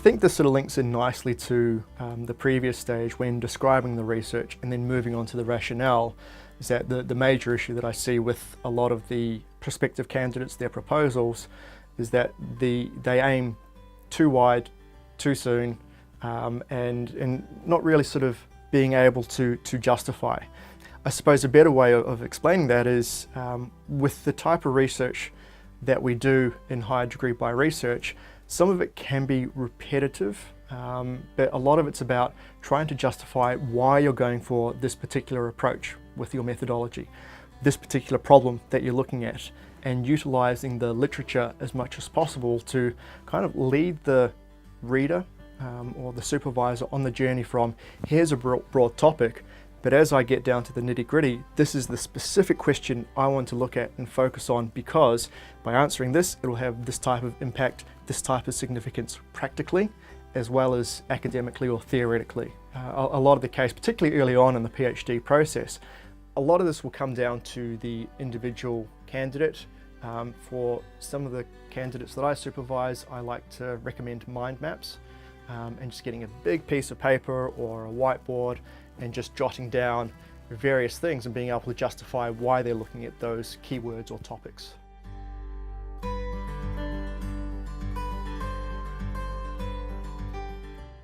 think this sort of links in nicely to the previous stage when describing the research and then moving on to the rationale, is that the major issue that I see with a lot of the prospective candidates, their proposals, is that they aim too wide, too soon, and not really sort of being able to justify. I suppose a better way of explaining that is with the type of research that we do in higher degree by research, some of it can be repetitive, but a lot of it's about trying to justify why you're going for this particular approach with your methodology, this particular problem that you're looking at, and utilizing the literature as much as possible to kind of lead the reader or the supervisor on the journey from here's a broad topic, but as I get down to the nitty-gritty, this is the specific question I want to look at and focus on, because by answering this, it'll have this type of impact, this type of significance practically, as well as academically or theoretically. A lot of the case, particularly early on in the PhD process, a lot of this will come down to the individual candidate. For some of the candidates that I supervise, I like to recommend mind maps and just getting a big piece of paper or a whiteboard and just jotting down various things and being able to justify why they're looking at those keywords or topics.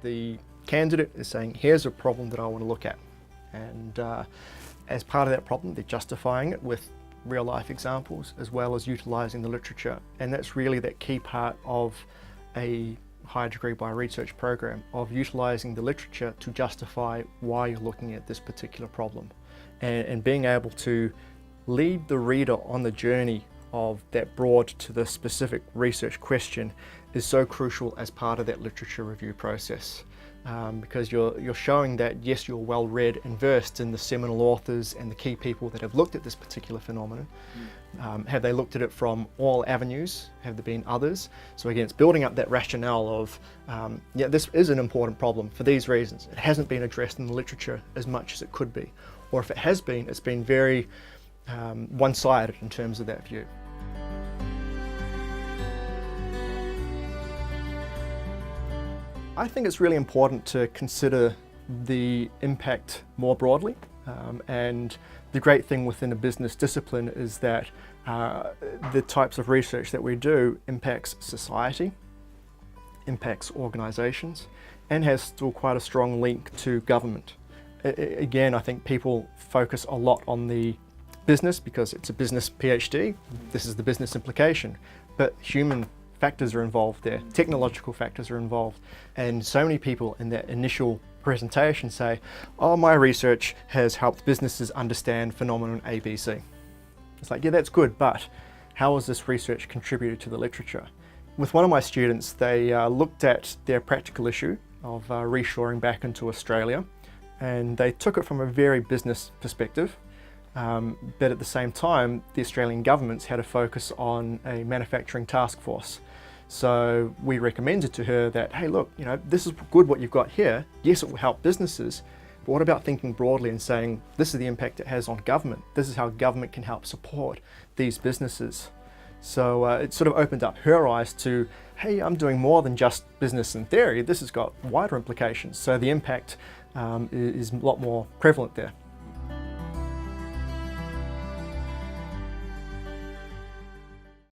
The candidate is saying, here's a problem that I want to look at, and as part of that problem, they're justifying it with real life examples as well as utilizing the literature, and that's really that key part of a higher degree by research program, of utilizing the literature to justify why you're looking at this particular problem, and being able to lead the reader on the journey of that broad to the specific research question is so crucial as part of that literature review process. Because you're showing that yes, you're well read and versed in the seminal authors and the key people that have looked at this particular phenomenon. Have they looked at it from all avenues? Have there been others? So again, it's building up that rationale of, yeah, this is an important problem for these reasons. It hasn't been addressed in the literature as much as it could be. Or if it has been, it's been very one-sided in terms of that view. I think it's really important to consider the impact more broadly, and the great thing within a business discipline is that the types of research that we do impacts society, impacts organisations, and has still quite a strong link to government. Again, I think people focus a lot on the business because it's a business PhD, this is the business implication, but human factors are involved there, technological factors are involved, and so many people in that initial presentation say, oh, my research has helped businesses understand phenomenon ABC. It's like, yeah, that's good, but how has this research contributed to the literature? With one of my students, they looked at their practical issue of reshoring back into Australia, and they took it from a very business perspective. But at the same time, the Australian government's had a focus on a manufacturing task force. So we recommended to her that, hey, look, you know, this is good what you've got here. Yes, it will help businesses, but what about thinking broadly and saying, this is the impact it has on government. This is how government can help support these businesses. So it sort of opened up her eyes to, hey, I'm doing more than just business in theory. This has got wider implications. So the impact is a lot more prevalent there.